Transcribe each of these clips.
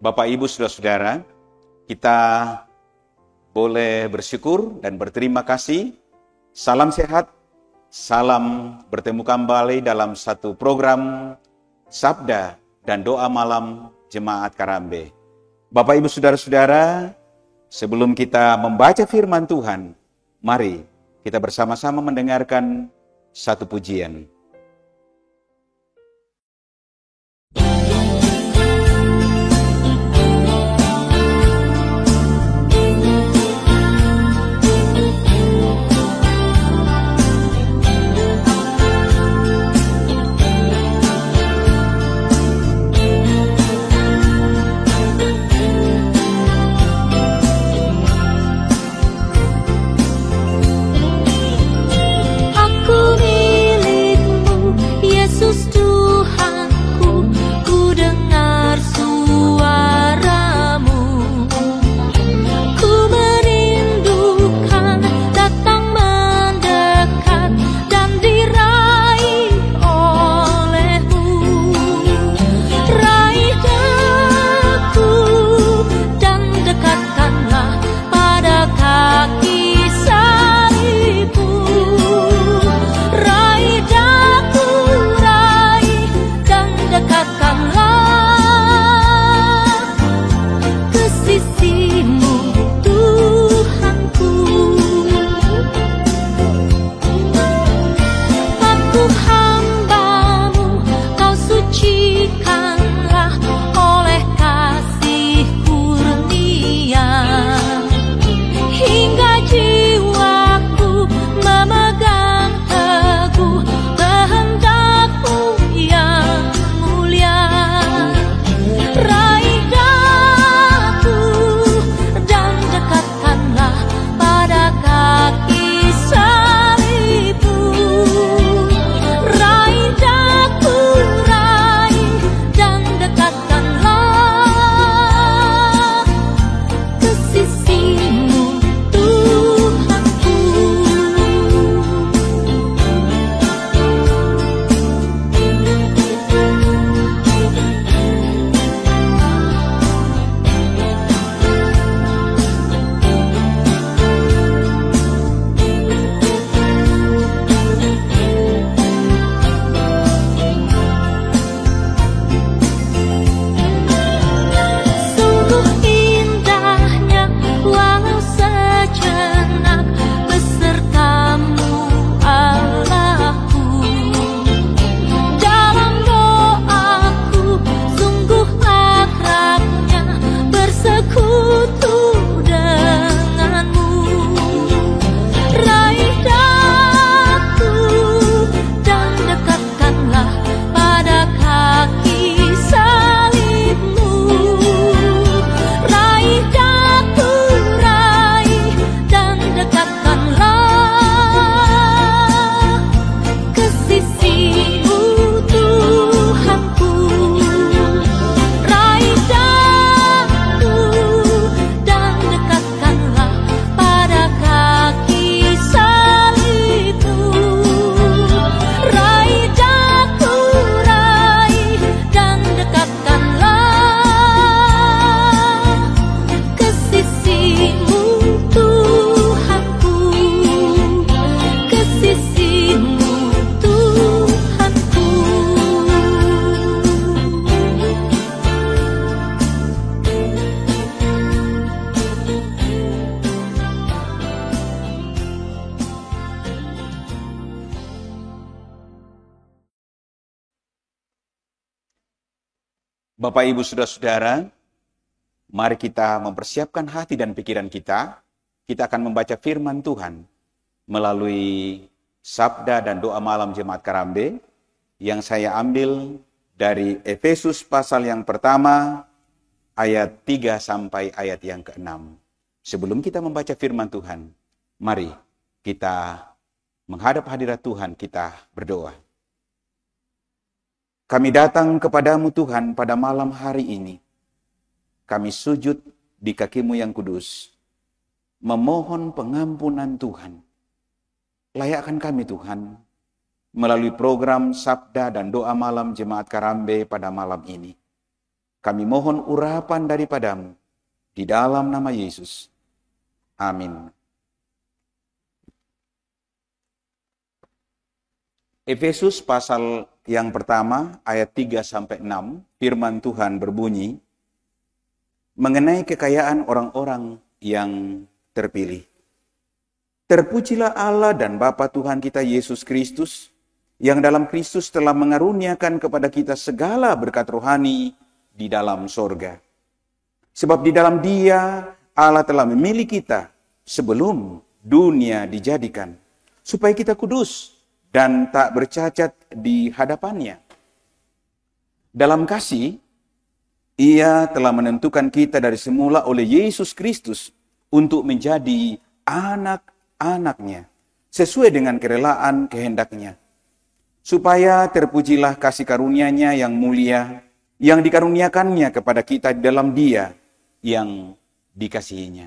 Bapak, Ibu, Saudara-saudara, kita boleh bersyukur dan berterima kasih. Salam sehat, salam bertemu kembali dalam satu program Sabda dan Doa Malam Jemaat Karambe. Bapak, Ibu, Saudara-saudara, sebelum kita membaca firman Tuhan, mari kita bersama-sama mendengarkan satu pujian. Bapak, Ibu, Saudara-saudara, mari kita mempersiapkan hati dan pikiran kita. Kita akan membaca firman Tuhan melalui Sabda dan Doa Malam Jemaat Karambe yang saya ambil dari Efesus pasal yang pertama, ayat 3 sampai ayat yang ke-6. Sebelum kita membaca firman Tuhan, mari kita menghadap hadirat Tuhan, kita berdoa. Kami datang kepadamu Tuhan pada malam hari ini. Kami sujud di kaki-Mu yang kudus, memohon pengampunan Tuhan. Layakkan kami Tuhan, melalui program Sabda dan Doa Malam Jemaat Karambe pada malam ini. Kami mohon urapan daripadamu. Di dalam nama Yesus. Amin. Efesus pasal yang pertama ayat 3-6, firman Tuhan berbunyi, mengenai kekayaan orang-orang yang terpilih. Terpujilah Allah dan Bapa Tuhan kita Yesus Kristus, yang dalam Kristus telah mengaruniakan kepada kita segala berkat rohani di dalam sorga. Sebab di dalam Dia, Allah telah memilih kita sebelum dunia dijadikan, supaya kita kudus dan tak bercacat di hadapannya. Dalam kasih, Ia telah menentukan kita dari semula oleh Yesus Kristus untuk menjadi anak-anak-Nya, sesuai dengan kerelaan kehendak-Nya. Supaya terpujilah kasih karunia-Nya yang mulia, yang dikaruniakannya kepada kita di dalam Dia yang dikasihinya.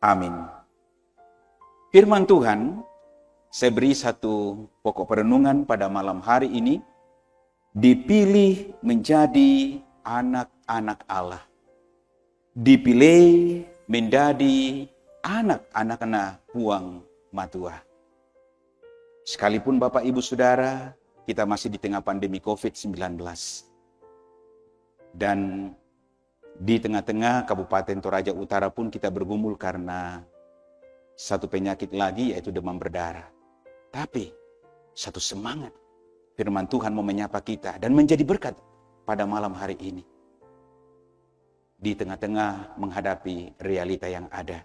Amin. Firman Tuhan, saya beri satu pokok perenungan pada malam hari ini. Dipilih menjadi anak-anak Allah. Dipilih menjadi anak-anak puang matua. Sekalipun Bapak Ibu Saudara, kita masih di tengah pandemi COVID-19. Dan di tengah-tengah Kabupaten Toraja Utara pun kita bergumul karena satu penyakit lagi, yaitu demam berdarah. Tapi satu semangat, firman Tuhan mau menyapa kita dan menjadi berkat pada malam hari ini. Di tengah-tengah menghadapi realita yang ada.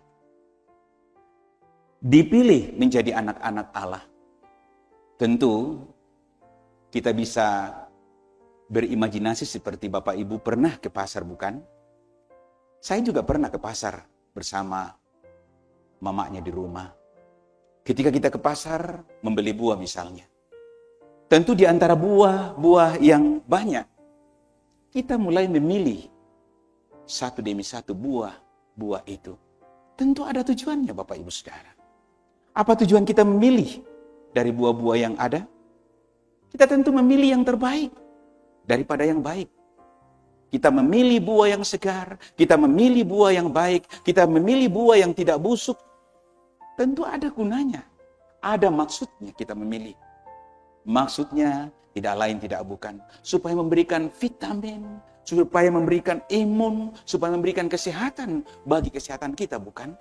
Dipilih menjadi anak-anak Allah. Tentu kita bisa berimajinasi seperti Bapak Ibu pernah ke pasar, bukan? Saya juga pernah ke pasar bersama mamanya di rumah. Ketika kita ke pasar, membeli buah misalnya. Tentu di antara buah-buah yang banyak, kita mulai memilih satu demi satu buah itu. Tentu ada tujuannya Bapak Ibu Saudara. Apa tujuan kita memilih dari buah-buah yang ada? Kita tentu memilih yang terbaik daripada yang baik. Kita memilih buah yang segar, kita memilih buah yang baik, kita memilih buah yang tidak busuk. Tentu ada gunanya, ada maksudnya kita memilih. Maksudnya tidak lain tidak bukan, supaya memberikan vitamin, supaya memberikan imun, supaya memberikan kesehatan bagi kesehatan kita, bukan?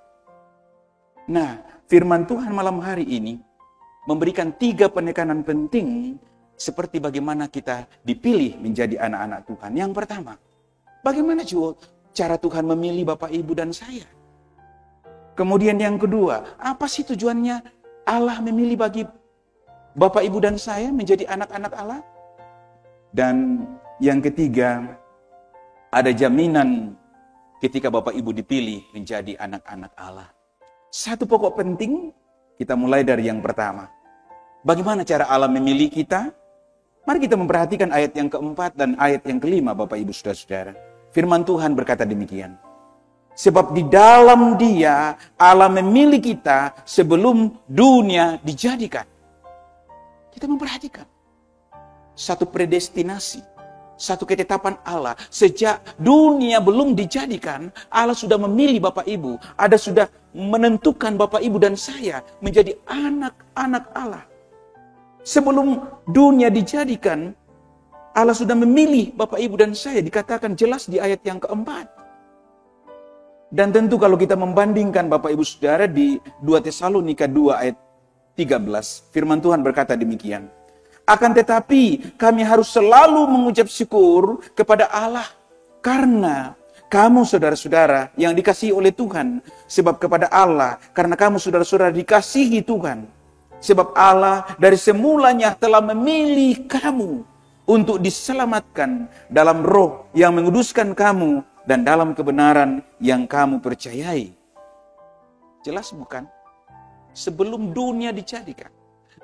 Nah, firman Tuhan malam hari ini memberikan 3 penekanan penting seperti bagaimana kita dipilih menjadi anak-anak Tuhan. Yang pertama, bagaimana juga cara Tuhan memilih Bapak, Ibu, dan saya? Kemudian yang kedua, apa sih tujuannya Allah memilih bagi Bapak, Ibu, dan saya menjadi anak-anak Allah? Dan yang ketiga, ada jaminan ketika Bapak, Ibu dipilih menjadi anak-anak Allah. Satu pokok penting, kita mulai dari yang pertama. Bagaimana cara Allah memilih kita? Mari kita memperhatikan ayat yang keempat dan ayat yang kelima, Bapak, Ibu, Saudara-saudara. Firman Tuhan berkata demikian. Sebab di dalam Dia Allah memilih kita sebelum dunia dijadikan. Kita memperhatikan satu predestinasi, satu ketetapan Allah. Sejak dunia belum dijadikan, Allah sudah memilih Bapak Ibu. Ada sudah menentukan Bapak Ibu dan saya menjadi anak-anak Allah. Sebelum dunia dijadikan, Allah sudah memilih Bapak Ibu dan saya. Dikatakan jelas di ayat yang keempat. Dan tentu kalau kita membandingkan Bapak Ibu Saudara di 2 Tesalonika 2 ayat 13, firman Tuhan berkata demikian. Akan tetapi kami harus selalu mengucap syukur kepada Allah karena kamu saudara-saudara yang dikasihi oleh Tuhan. Sebab kepada Allah, karena kamu saudara-saudara dikasihi Tuhan. Sebab Allah dari semulanya telah memilih kamu untuk diselamatkan dalam roh yang menguduskan kamu dan dalam kebenaran yang kamu percayai. Jelas bukan? Sebelum dunia dijadikan,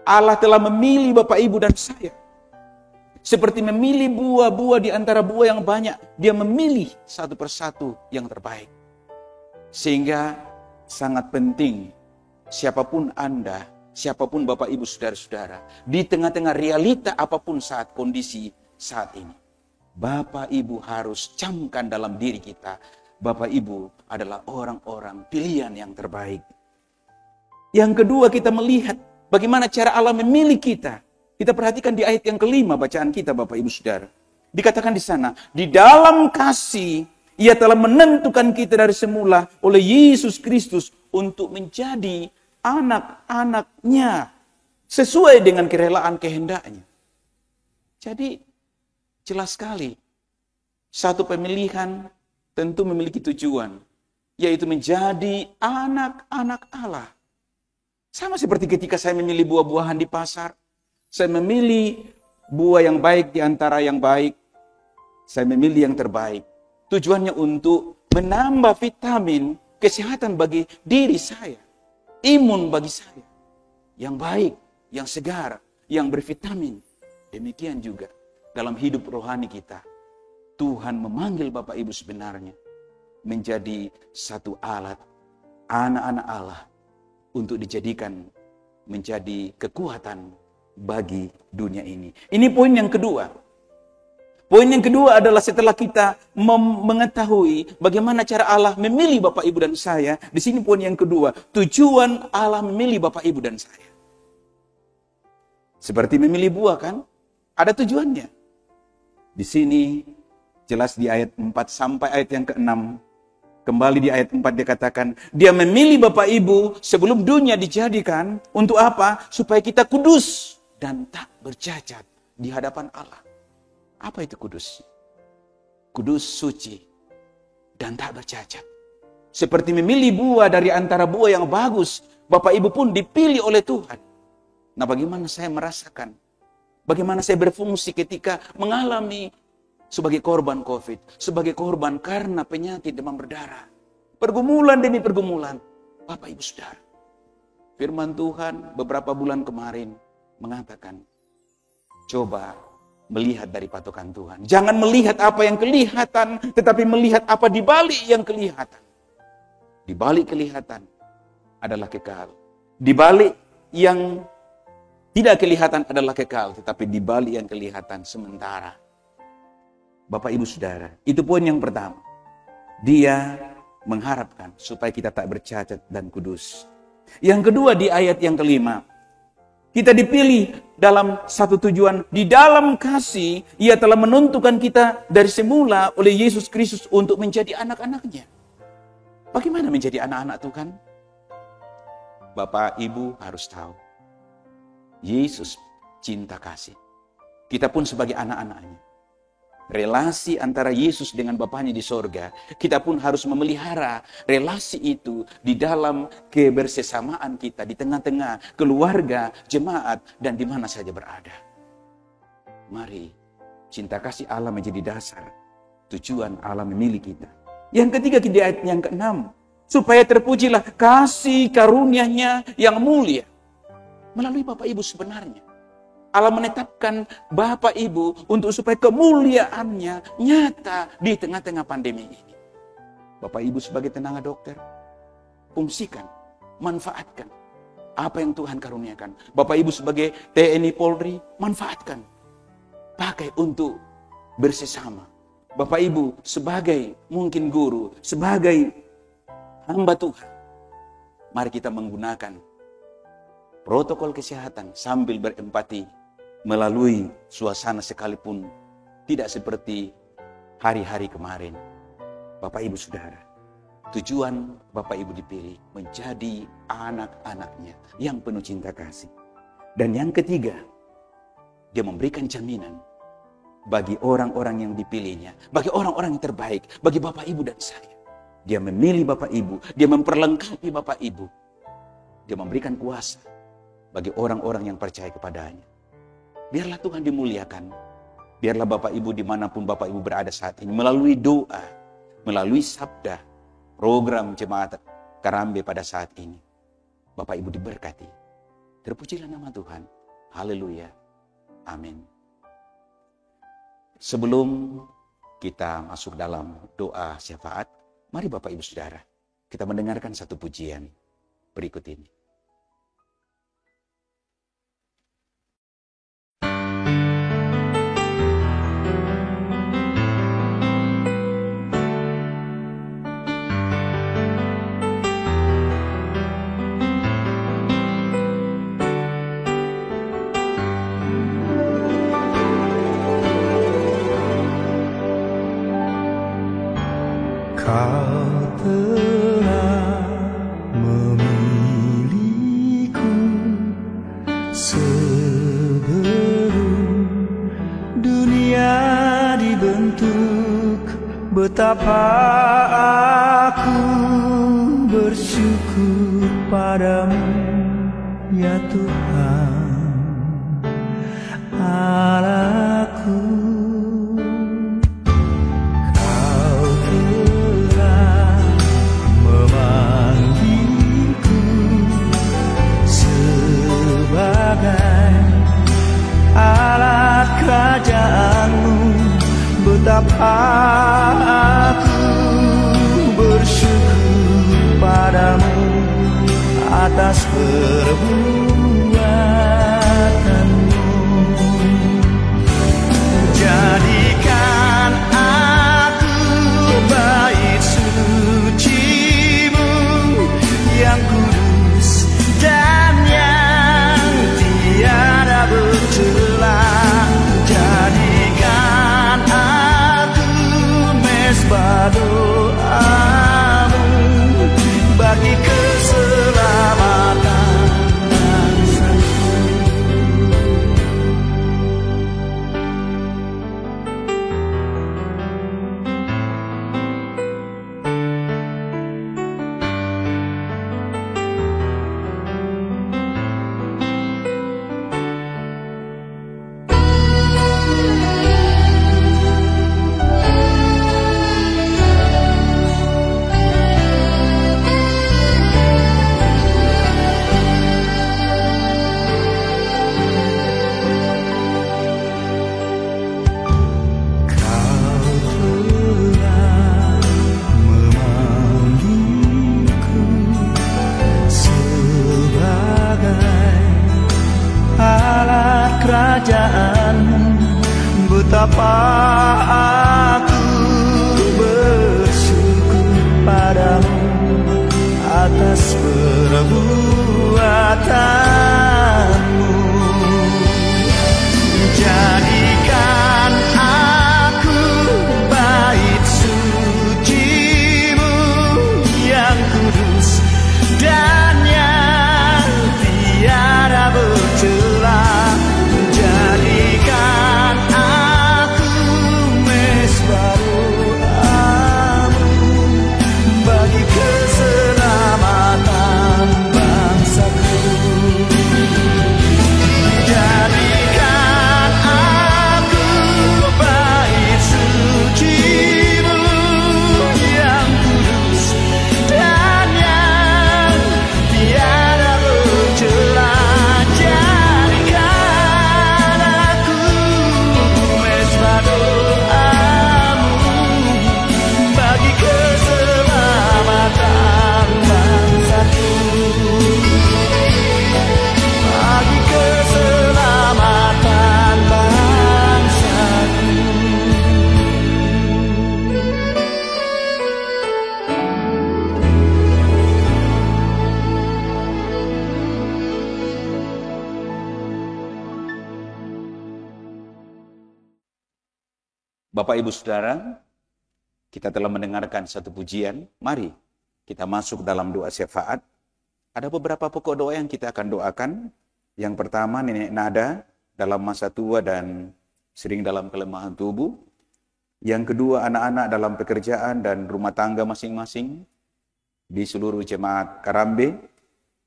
Allah telah memilih Bapak, Ibu, dan saya. Seperti memilih buah-buah di antara buah yang banyak, Dia memilih satu persatu yang terbaik. Sehingga sangat penting, siapapun Anda, siapapun Bapak, Ibu, Saudara-saudara, di tengah-tengah realita apapun saat kondisi saat ini, Bapak Ibu harus camkan dalam diri kita. Bapak Ibu adalah orang-orang pilihan yang terbaik. Yang kedua, kita melihat bagaimana cara Allah memilih kita. Kita perhatikan di ayat yang kelima bacaan kita, Bapak Ibu Saudara. Dikatakan di sana, di dalam kasih Ia telah menentukan kita dari semula oleh Yesus Kristus untuk menjadi anak-anaknya sesuai dengan kerelaan kehendaknya. Jadi jelas sekali, satu pemilihan tentu memiliki tujuan, yaitu menjadi anak-anak Allah. Sama seperti ketika saya memilih buah-buahan di pasar, saya memilih buah yang baik di antara yang baik, saya memilih yang terbaik. Tujuannya untuk menambah vitamin kesehatan bagi diri saya, imun bagi saya, yang baik, yang segar, yang bervitamin. Demikian juga dalam hidup rohani kita. Tuhan memanggil Bapak Ibu sebenarnya menjadi satu alat, anak-anak Allah, untuk dijadikan menjadi kekuatan bagi dunia ini. Ini poin yang kedua. Poin yang kedua adalah setelah kita mengetahui bagaimana cara Allah memilih Bapak Ibu dan saya. Di sini poin yang kedua, tujuan Allah memilih Bapak Ibu dan saya. Seperti memilih buah kan? Ada tujuannya. Di sini jelas di ayat 4 sampai ayat yang ke-6. Kembali di ayat 4 dikatakan, Dia memilih Bapak Ibu sebelum dunia dijadikan. Untuk apa? Supaya kita kudus dan tak bercacat di hadapan Allah. Apa itu kudus? Kudus, suci, dan tak bercacat. Seperti memilih buah dari antara buah yang bagus, Bapak Ibu pun dipilih oleh Tuhan. Nah, bagaimana saya merasakan? Bagaimana saya berfungsi ketika mengalami sebagai korban COVID, sebagai korban karena penyakit demam berdarah. Pergumulan demi pergumulan. Bapak Ibu Saudara, firman Tuhan beberapa bulan kemarin mengatakan, coba melihat dari patokan Tuhan. Jangan melihat apa yang kelihatan, tetapi melihat apa di balik yang kelihatan. Di balik kelihatan adalah kekal. Di balik yang tidak kelihatan adalah kekal, tetapi di balik yang kelihatan sementara. Bapak Ibu Saudara, itu poin yang pertama. Dia mengharapkan supaya kita tak bercacat dan kudus. Yang kedua di ayat yang kelima, kita dipilih dalam satu tujuan. Di dalam kasih, Ia telah menentukan kita dari semula oleh Yesus Kristus untuk menjadi anak-anaknya. Bagaimana menjadi anak-anak Tuhan? Bapak Ibu harus tahu, Yesus cinta kasih. Kita pun sebagai anak-anaknya. Relasi antara Yesus dengan Bapaknya di sorga, kita pun harus memelihara relasi itu di dalam kebersesamaan kita, di tengah-tengah keluarga, jemaat, dan di mana saja berada. Mari, cinta kasih Allah menjadi dasar tujuan Allah memilih kita. Yang ketiga di ayat yang ke-6, supaya terpujilah kasih karunia-Nya yang mulia. Melalui Bapak Ibu sebenarnya. Allah menetapkan Bapak Ibu untuk supaya kemuliaannya nyata di tengah-tengah pandemi ini. Bapak Ibu sebagai tenaga dokter, fungsikan, manfaatkan apa yang Tuhan karuniakan. Bapak Ibu sebagai TNI Polri, manfaatkan. Pakai untuk bersesama. Bapak Ibu sebagai mungkin guru, sebagai hamba Tuhan. Mari kita menggunakan protokol kesehatan sambil berempati melalui suasana sekalipun tidak seperti hari-hari kemarin. Bapak Ibu Saudara, tujuan Bapak Ibu dipilih menjadi anak-anaknya yang penuh cinta kasih. Dan yang ketiga, Dia memberikan jaminan bagi orang-orang yang dipilihnya, bagi orang-orang yang terbaik, bagi Bapak Ibu dan saya. Dia memilih Bapak Ibu, Dia memperlengkapi Bapak Ibu. Dia memberikan kuasa bagi orang-orang yang percaya kepadanya. Biarlah Tuhan dimuliakan. Biarlah Bapak Ibu dimanapun Bapak Ibu berada saat ini, melalui doa, melalui sabda, program jemaat Karambe pada saat ini, Bapak Ibu diberkati. Terpujilah nama Tuhan. Haleluya. Amin. Sebelum kita masuk dalam doa syafaat, mari Bapak Ibu Saudara, kita mendengarkan satu pujian berikut ini. Betapa aku bersyukur padamu, ya Tuhan Allahku. Kau telah memanggilku sebagai alat kerajaan-Mu. Betapa aku bersyukur padamu atas perbuatan-Mu. Jadikan aku bait suci-Mu yang kudus dan yang tiada bercela. Jadikan aku mesbah doa-Mu bagi keselamatan bangsa-Ku. Betapa aku bersyukur padamu atas perbuatan-Mu. Jadikan aku bait suci-Mu yang kudus dan yang tiada bercela. Jadikan aku mesbah doa-Mu bagi keselamatan bangsa-Ku. Jadikan aku bait suci-Mu yang kudus dan yang tiada bercela. Bapak Ibu Saudara, kita telah mendengarkan satu pujian. Mari kita masuk dalam doa syafaat. Ada beberapa pokok doa yang kita akan doakan. Yang pertama, nenek nada dalam masa tua dan sering dalam kelemahan tubuh. Yang kedua, anak-anak dalam pekerjaan dan rumah tangga masing-masing di seluruh jemaat Karambe,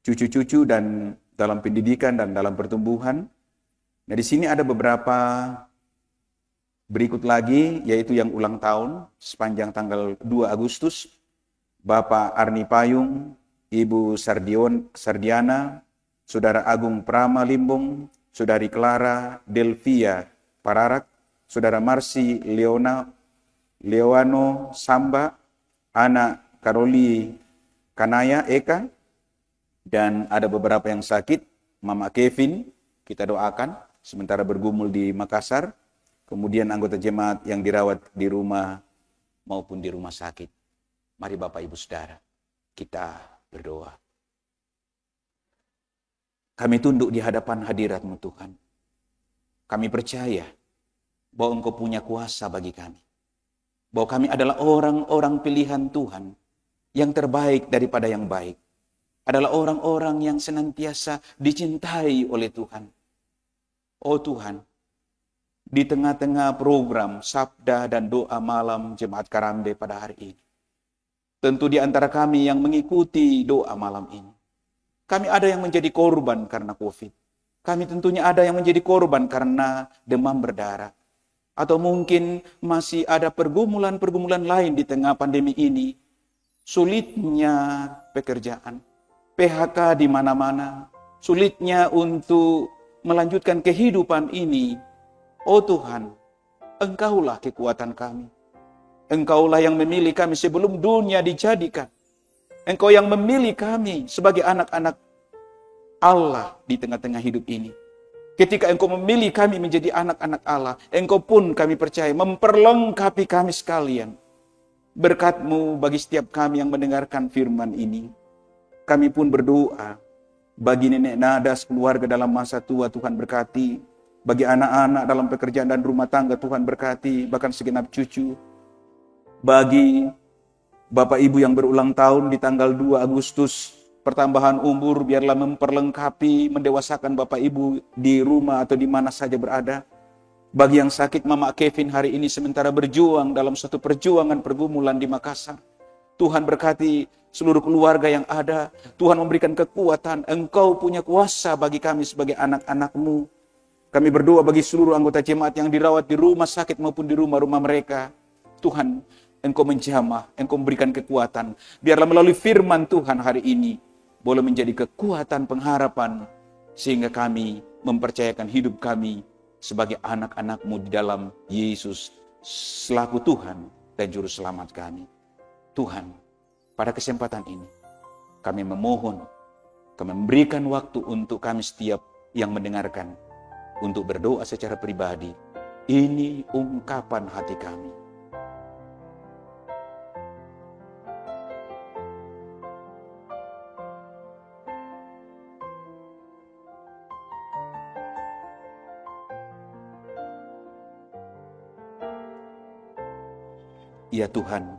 cucu-cucu dan dalam pendidikan dan dalam pertumbuhan. Nah, di sini ada beberapa berikut lagi, yaitu yang ulang tahun sepanjang tanggal 2 Agustus, Bapak Arni Payung, Ibu Sardiana, Saudara Agung Prama Limbong, Saudari Clara Delvia Pararak, Saudara Marsi Leoano Samba, anak Karoli Kanaya Eka, dan ada beberapa yang sakit, Mama Kevin, kita doakan, sementara bergumul di Makassar. Kemudian anggota jemaat yang dirawat di rumah maupun di rumah sakit. Mari Bapak Ibu Saudara, kita berdoa. Kami tunduk di hadapan hadirat-Mu Tuhan. Kami percaya bahwa Engkau punya kuasa bagi kami. Bahwa kami adalah orang-orang pilihan Tuhan yang terbaik daripada yang baik. Adalah orang-orang yang senantiasa dicintai oleh Tuhan. Oh Tuhan, di tengah-tengah program sabda dan doa malam Jemaat Karambe pada hari ini. Tentu di antara kami yang mengikuti doa malam ini, kami ada yang menjadi korban karena COVID. Kami tentunya ada yang menjadi korban karena demam berdarah. Atau mungkin masih ada pergumulan-pergumulan lain di tengah pandemi ini. Sulitnya pekerjaan, PHK di mana-mana, sulitnya untuk melanjutkan kehidupan ini. Oh Tuhan, Engkaulah kekuatan kami. Engkaulah yang memilih kami sebelum dunia dijadikan. Engkau yang memilih kami sebagai anak-anak Allah di tengah-tengah hidup ini. Ketika Engkau memilih kami menjadi anak-anak Allah, Engkau pun kami percaya memperlengkapi kami sekalian. Berkat-Mu bagi setiap kami yang mendengarkan firman ini. Kami pun berdoa bagi nenek Nadas keluarga dalam masa tua, Tuhan berkati. Bagi anak-anak dalam pekerjaan dan rumah tangga, Tuhan berkati, bahkan segenap cucu. Bagi Bapak Ibu yang berulang tahun di tanggal 2 Agustus, pertambahan umur, biarlah memperlengkapi, mendewasakan Bapak Ibu di rumah atau di mana saja berada. Bagi yang sakit, Mama Kevin hari ini sementara berjuang dalam suatu perjuangan pergumulan di Makassar. Tuhan berkati seluruh keluarga yang ada. Tuhan memberikan kekuatan. Engkau punya kuasa bagi kami sebagai anak-anak-Mu. Kami berdoa bagi seluruh anggota jemaat yang dirawat di rumah sakit maupun di rumah-rumah mereka. Tuhan, Engkau menjamah, Engkau memberikan kekuatan. Biarlah melalui firman Tuhan hari ini, boleh menjadi kekuatan pengharapan, sehingga kami mempercayakan hidup kami sebagai anak-anak-Mu di dalam Yesus, selaku Tuhan dan Juru Selamat kami. Tuhan, pada kesempatan ini, kami memohon, kami memberikan waktu untuk kami setiap yang mendengarkan, untuk berdoa secara pribadi. Ini ungkapan hati kami. Ya Tuhan,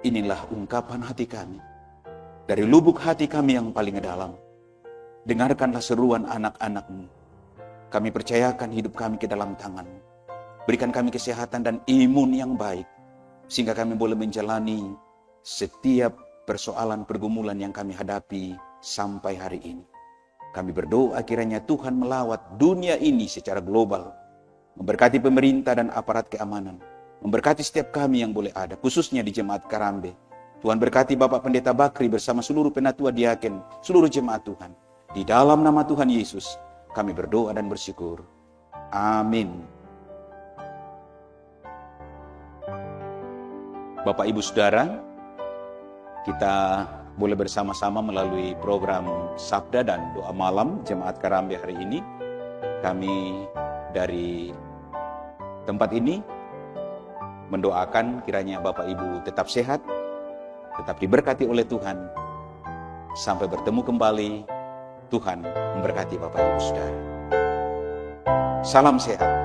inilah ungkapan hati kami. Dari lubuk hati kami yang paling dalam, dengarkanlah seruan anak-anak-Mu. Kami percayakan hidup kami ke dalam tangan-Mu. Berikan kami kesehatan dan imun yang baik, sehingga kami boleh menjalani setiap persoalan pergumulan yang kami hadapi sampai hari ini. Kami berdoa kiranya Tuhan melawat dunia ini secara global, memberkati pemerintah dan aparat keamanan, memberkati setiap kami yang boleh ada, khususnya di Jemaat Karambe. Tuhan berkati Bapak Pendeta Bakri bersama seluruh penatua diaken, seluruh jemaat Tuhan. Di dalam nama Tuhan Yesus, kami berdoa dan bersyukur. Amin. Bapak Ibu Saudara, kita boleh bersama-sama melalui program Sabda dan Doa Malam Jemaat Karambe hari ini. Kami dari tempat ini mendoakan kiranya Bapak Ibu tetap sehat, tetap diberkati oleh Tuhan. Sampai bertemu kembali. Tuhan memberkati Bapak Ibu Saudara. Salam sehat.